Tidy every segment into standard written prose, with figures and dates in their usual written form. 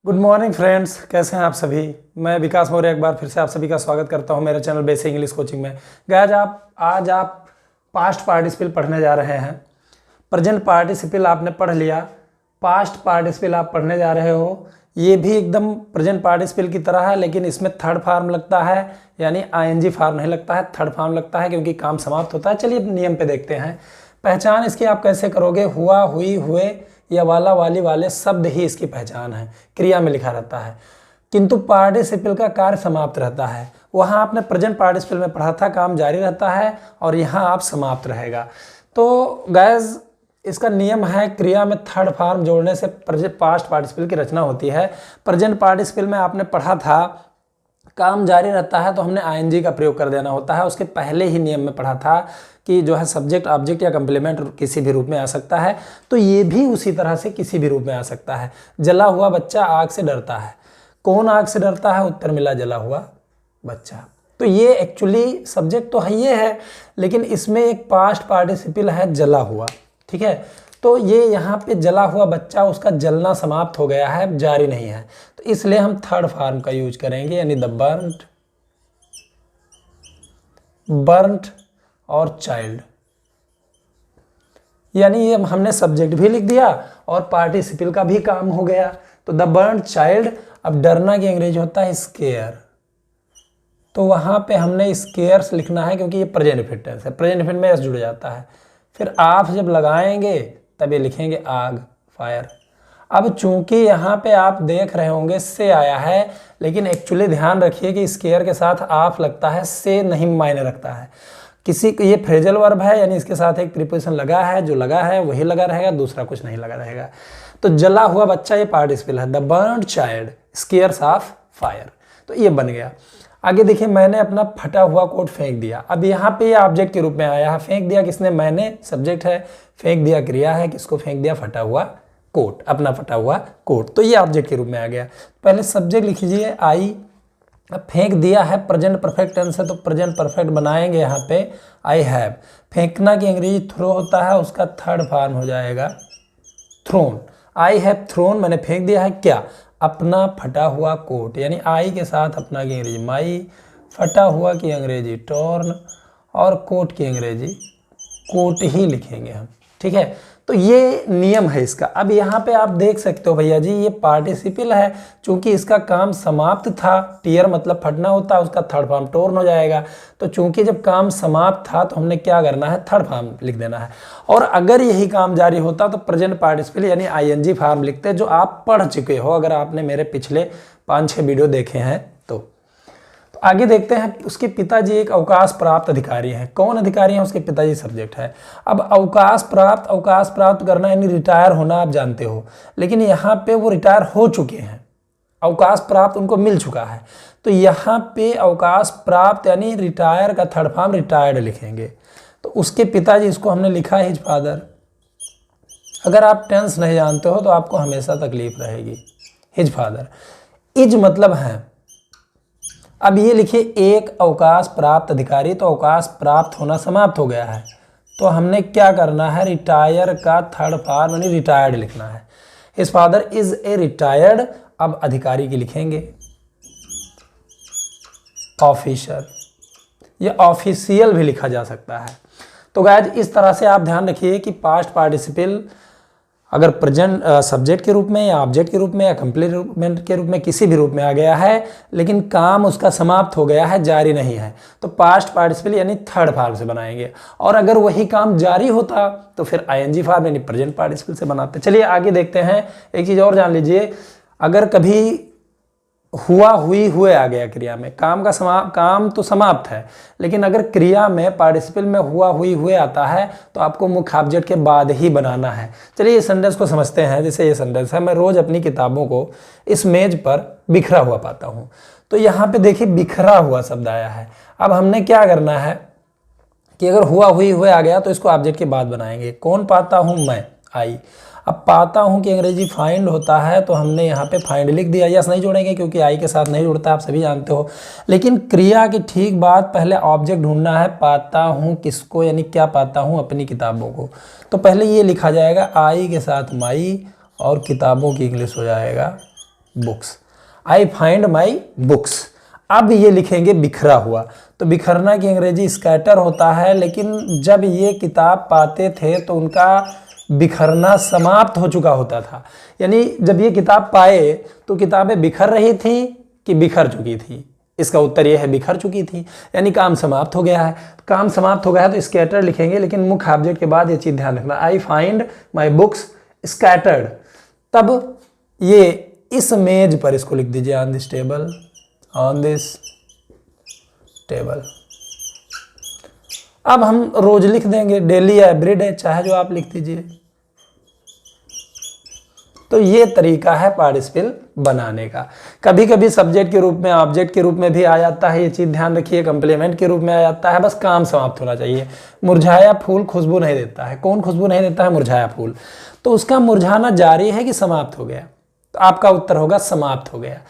Good morning friends, कैसे हैं आप सभी। मैं विकास मौर्य एक बार फिर से आप सभी का स्वागत करता हूं मेरे चैनल बेसिक इंग्लिश कोचिंग में। आज आप पास्ट पार्टिसिपल पढ़ने जा रहे हैं। प्रेजेंट पार्टिसिपल आपने पढ़ लिया, पास्ट पार्टिसिपल आप पढ़ने जा रहे हो। ये भी एकदम प्रेजेंट पार्टिसिपल की तरह है, लेकिन इसमें थर्ड फॉर्म लगता है, यानी आईएनजी फॉर्म नहीं लगता है, थर्ड फॉर्म लगता है क्योंकि काम समाप्त होता है। चलिए नियम पे देखते हैं। पहचान इसकी आप कैसे करोगे। हुआ, हुई, हुए या वाला, वाली, वाले शब्द ही इसकी पहचान है, क्रिया में लिखा रहता है, किंतु पार्टिसिपल का कार्य समाप्त रहता है। वहाँ आपने प्रेजेंट पार्टिसिपल में पढ़ा था, काम जारी रहता है और यहाँ आप समाप्त रहेगा। तो गाइस इसका नियम है, क्रिया में थर्ड फॉर्म जोड़ने से पास्ट पार्टिसिपल की रचना होती है। प्रेजेंट पार्टिसिपल में आपने पढ़ा था काम जारी रहता है तो हमने आईएनजी का प्रयोग कर देना होता है। उसके पहले ही नियम में पढ़ा था कि जो है सब्जेक्ट, ऑब्जेक्ट या कंप्लीमेंट किसी भी रूप में आ सकता है, तो ये भी उसी तरह से किसी भी रूप में आ सकता है। जला हुआ बच्चा आग से डरता है। कौन आग से डरता है? उत्तर मिला जला हुआ बच्चा। तो ये एक्चुअली सब्जेक्ट तो है, ये है, लेकिन इसमें एक पास्ट पार्टिसिपल है जला हुआ, ठीक है। तो ये यहाँ पे जला हुआ बच्चा, उसका जलना समाप्त हो गया है, जारी नहीं है, तो इसलिए हम थर्ड फॉर्म का यूज करेंगे, यानी द बर्न्ट, बर्न्ट और चाइल्ड। यानी ये हमने सब्जेक्ट भी लिख दिया और पार्टिसिपल का भी काम हो गया। तो द बर्न्ट चाइल्ड। अब डरना की अंग्रेजी होता है स्केयर, तो वहां पे हमने स्केयर्स लिखना है क्योंकि ये प्रेजेंट इंडेफिनिट टेंस है, प्रेजेंट इंडेफिनिट में एस जुड़ जाता है। फिर आप जब लगाएंगे तब ये लिखेंगे आग, फायर। अब चूंकि यहाँ पे आप देख रहे होंगे से आया है, लेकिन एक्चुअली ध्यान रखिए कि स्केयर के साथ आप लगता है, से नहीं मायने रखता है। ये फ्रेजल वर्ब है, यानी इसके साथ एक प्रीपोजिशन लगा है, जो लगा है वही लगा रहेगा, दूसरा कुछ नहीं लगा रहेगा। तो जला हुआ बच्चा ये पार्टिसिपल है, the burned child scares of fire. तो ये बन गया। आगे देखिए, मैंने अपना फटा हुआ कोट फेंक दिया। अब यहाँ पे ये ऑब्जेक्ट के रूप में आया है। फेंक दिया किसने? मैंने, सब्जेक्ट है। फेंक दिया क्रिया है, किसको फेंक दिया? फटा हुआ कोट, अपना फटा हुआ कोट। तो ये ऑब्जेक्ट के रूप में आ गया। पहले सब्जेक्ट लिख लीजिए आई। अब फेंक दिया है, प्रेजेंट परफेक्ट टेंस है, तो प्रेजेंट परफेक्ट बनाएंगे यहाँ पे आई हैव। फेंकना की अंग्रेजी थ्रो होता है, उसका थर्ड फॉर्म हो जाएगा थ्रोन। आई हैव थ्रोन, मैंने फेंक दिया है क्या? अपना फटा हुआ कोट, यानी आई के साथ अपना की अंग्रेजी माई, फटा हुआ की अंग्रेजी टॉर्न और कोट की अंग्रेजी कोट ही लिखेंगे हम, ठीक है। तो ये नियम है इसका। अब यहाँ पे आप देख सकते हो भैया जी, ये पार्टिसिपल है, चूंकि इसका काम समाप्त था, टीयर मतलब फटना होता है, उसका थर्ड फॉर्म टॉर्न हो जाएगा। तो चूंकि जब काम समाप्त था तो हमने क्या करना है? थर्ड फॉर्म लिख देना है। और अगर यही काम जारी होता तो प्रेजेंट पार्टिसिपल यानी आईएनजी फॉर्म लिखते, जो आप पढ़ चुके हो अगर आपने मेरे पिछले 5-6 वीडियो देखे हैं तो आगे देखते हैं। उसके पिताजी एक अवकाश प्राप्त अधिकारी हैं। कौन अधिकारी हैं? उसके पिताजी सब्जेक्ट है। अब अवकाश प्राप्त करना यानी रिटायर होना, आप जानते हो, लेकिन यहाँ पे वो रिटायर हो चुके हैं, अवकाश प्राप्त उनको मिल चुका है। तो यहाँ पे अवकाश प्राप्त यानी रिटायर का थर्ड फॉर्म रिटायर्ड लिखेंगे। तो उसके पिताजी, इसको हमने लिखा हिज फादर। अगर आप टेंस नहीं जानते हो तो आपको हमेशा तकलीफ रहेगी। हिज फादर, इज मतलब है। अब ये लिखिए एक अवकाश प्राप्त अधिकारी, तो अवकाश प्राप्त होना समाप्त हो गया है, तो हमने क्या करना है? रिटायर का थर्ड फॉर्म यानी रिटायर्ड लिखना है। His father is a retired. अब अधिकारी की लिखेंगे ऑफिसर, ये ऑफिशियल भी लिखा जा सकता है। तो गाइस इस तरह से आप ध्यान रखिए कि पास्ट पार्टिसिपल अगर प्रेजेंट सब्जेक्ट के रूप में या ऑब्जेक्ट के रूप में या कंप्लीमेंट के रूप में किसी भी रूप में आ गया है, लेकिन काम उसका समाप्त हो गया है, जारी नहीं है, तो पास्ट पार्टिसिपल यानी थर्ड फॉर्म से बनाएंगे। और अगर वही काम जारी होता तो फिर आईएनजी फॉर्म यानी प्रेजेंट पार्टिसिपल से बनाते। चलिए आगे देखते हैं। एक चीज़ और जान लीजिए, अगर कभी हुआ, हुई, हुए आ गया क्रिया में, काम तो समाप्त है, लेकिन अगर क्रिया में पार्टिसिपल में हुआ, हुई, हुए आता है तो आपको मुख्य ऑब्जेक्ट के बाद ही बनाना है। चलिए ये सेंटेंस को समझते हैं। जैसे ये सेंटेंस है, मैं रोज अपनी किताबों को इस मेज पर बिखरा हुआ पाता हूँ। तो यहाँ पे देखिए बिखरा हुआ शब्द आया है। अब हमने क्या करना है कि अगर हुआ, हुई, हुए आ गया तो इसको ऑब्जेक्ट के बाद बनाएंगे। कौन पाता हूँ? मैं, आई। अब पाता हूँ कि अंग्रेजी फाइंड होता है, तो हमने यहाँ पे फाइंड लिख दिया। यस नहीं जोड़ेंगे क्योंकि आई के साथ नहीं जुड़ता, आप सभी जानते हो, लेकिन क्रिया की ठीक बाद पहले ऑब्जेक्ट ढूंढना है। पाता हूँ किसको? यानी क्या पाता हूँ? अपनी किताबों को। तो पहले ये लिखा जाएगा आई के साथ माई और किताबों की इंग्लिश हो जाएगा books, I find my books. अब ये लिखेंगे बिखरा हुआ, तो बिखरना की अंग्रेजी स्कैटर होता है, लेकिन जब ये किताब पाते थे तो उनका बिखरना समाप्त हो चुका होता था। यानी जब ये किताब पाए तो किताबें बिखर रही थी कि बिखर चुकी थी? इसका उत्तर ये है बिखर चुकी थी, यानी काम समाप्त हो गया है। काम समाप्त हो गया है तो स्कैटर लिखेंगे, लेकिन मुख्य ऑब्जेक्ट के बाद ये चीज ध्यान रखना, I find my books scattered. तब ये इस मेज पर इसको लिख दीजिए, on this table, on this table. अब हम रोज लिख देंगे, डेली या एवरीडे, चाहे जो आप लिख दीजिए। तो ये तरीका है पार्टिसिपल बनाने का। कभी कभी सब्जेक्ट के रूप में, ऑब्जेक्ट के रूप में भी आ जाता है, ये चीज ध्यान रखिए। कंप्लीमेंट के रूप में आ जाता है, बस काम समाप्त होना चाहिए। मुरझाया फूल खुशबू नहीं देता है। कौन खुशबू नहीं देता है? मुरझाया फूल। तो उसका मुरझाना जारी है कि समाप्त हो गया? तो आपका उत्तर होगा समाप्त हो गया,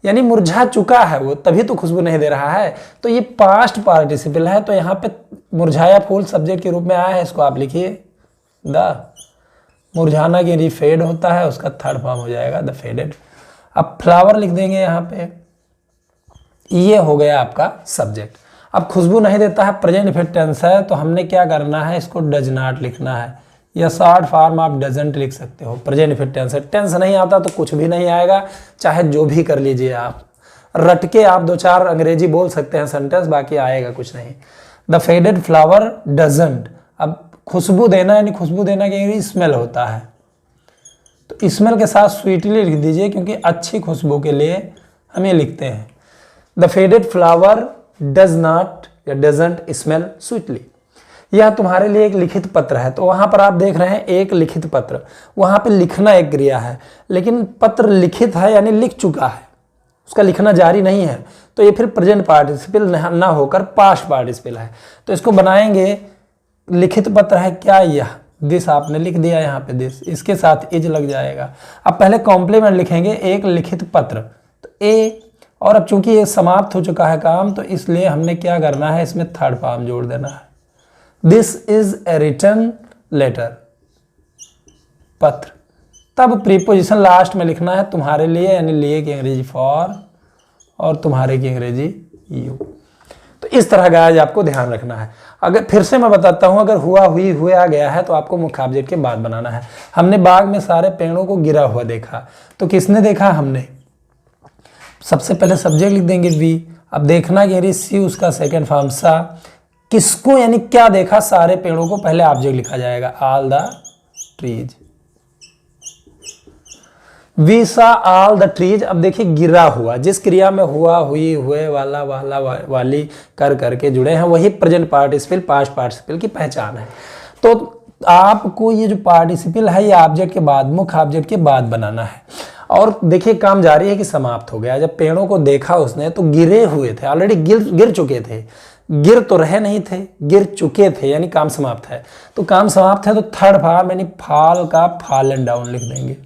यानी मुरझा चुका है वो, तभी तो खुशबू नहीं दे रहा है। तो ये पास्ट पार्टिसिपल है, तो यहाँ पे मुरझाया फूल सब्जेक्ट के रूप में आया है, इसको आप लिखिए द। मुरझाना की फेड होता है, उसका थर्ड फॉर्म हो जाएगा द फेडेड। अब फ्लावर लिख देंगे यहाँ पे, ये हो गया आपका सब्जेक्ट। अब खुशबू नहीं देता है, प्रेजेंट इनफिनिट टेंस है, तो हमने क्या करना है, इसको डज नॉट लिखना है, या शॉर्ट फॉर्म आप डजंट लिख सकते हो। प्रेजेंट इनफिनिट टेंस है, टेंस नहीं आता तो कुछ भी नहीं आएगा, चाहे जो भी कर लीजिए आप। रट के आप दो चार अंग्रेजी बोल सकते हैं सेंटेंस, बाकी आएगा कुछ नहीं। The faded flower doesn't. अब खुशबू देना, यानी खुशबू देना की स्मेल होता है, तो स्मेल के साथ स्वीटली लिख दीजिए, क्योंकि अच्छी खुशबू के लिए हम ये लिखते हैं। The faded flower does not या डजंट स्मेल स्वीटली। यह तुम्हारे लिए एक लिखित पत्र है। तो वहां पर आप देख रहे हैं एक लिखित पत्र, वहां पे लिखना एक क्रिया है, लेकिन पत्र लिखित है यानी लिख चुका है, उसका लिखना जारी नहीं है, तो ये फिर प्रेजेंट पार्टिसिपल ना होकर पास्ट पार्टिसिपल है। तो इसको बनाएंगे, लिखित पत्र है क्या? यह दिस आपने लिख दिया यहाँ पे दिस, इसके साथ इज लग जाएगा। अब पहले कॉम्प्लीमेंट लिखेंगे, एक लिखित पत्र, तो ए। और अब चूंकि ये समाप्त हो चुका है काम, तो इसलिए हमने क्या करना है, इसमें थर्ड फॉर्म जोड़ देना है, this is a written letter, पत्र। तब प्रीपोजिशन लास्ट में लिखना है, तुम्हारे लिए, यानी लिए की अंग्रेजी फॉर, और तुम्हारे की अंग्रेजी यू। तो इस तरह का आज आपको ध्यान रखना है। अगर फिर से मैं बताता हूं, अगर हुआ हुई हुए आ गया है तो आपको मुख्य ऑब्जेक्ट के बाद बनाना है। हमने बाग में सारे पेड़ों को गिरा हुआ देखा, तो किसने देखा? हमने। सबसे पहले सब्जेक्ट लिख देंगे वी। अब देखना कि सी, उसका सेकेंड फॉर्म सा। किसको यानी क्या देखा? सारे पेड़ों को, पहले ऑब्जेक्ट लिखा जाएगा all the trees. We saw all the trees. अब देखिए गिरा हुआ, जिस क्रिया में हुआ, हुई, हुए, वाला, वाली कर करके जुड़े हैं, वही प्रेजेंट पार्टिसिपल पास्ट पार्टिसिपल की पहचान है। तो आपको ये जो पार्टिसिपल है, ये ऑब्जेक्ट के बाद, मुख्य ऑब्जेक्ट के बाद बनाना है। और देखिए काम जारी है कि समाप्त हो गया। जब पेड़ों को देखा उसने तो गिरे हुए थे, ऑलरेडी गिर चुके थे, गिर तो रहे नहीं थे, गिर चुके थे, यानी काम समाप्त है। तो काम समाप्त है, तो थर्ड फॉर्म यानी फॉल का फॉलन डाउन लिख देंगे,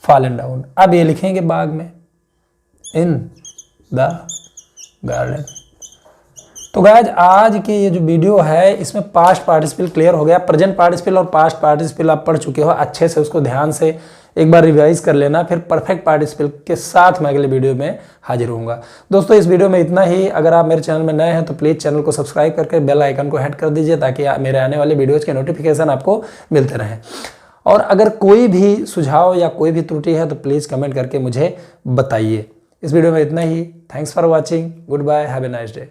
फॉलन डाउन। अब ये लिखेंगे बाग में, इन द गार्डन। तो गाइज आज की ये जो वीडियो है, इसमें पास्ट पार्टिसिपल क्लियर हो गया। प्रेजेंट पार्टिसिपल और पास्ट पार्टिसिपल आप पढ़ चुके हो, अच्छे से उसको ध्यान से एक बार रिवाइज कर लेना। फिर परफेक्ट पार्टिसिपल के साथ मैं अगले वीडियो में हाजिर होऊंगा। दोस्तों इस वीडियो में इतना ही। अगर आप मेरे चैनल में नए हैं तो प्लीज़ चैनल को सब्सक्राइब करके बेल आइकन को हिट कर दीजिए, ताकि मेरे आने वाले वीडियोज़ के नोटिफिकेशन आपको मिलते रहें। और अगर कोई भी सुझाव या कोई भी त्रुटि है तो प्लीज़ कमेंट करके मुझे बताइए। इस वीडियो में इतना ही। Thanks for watching, good bye, have a nice day.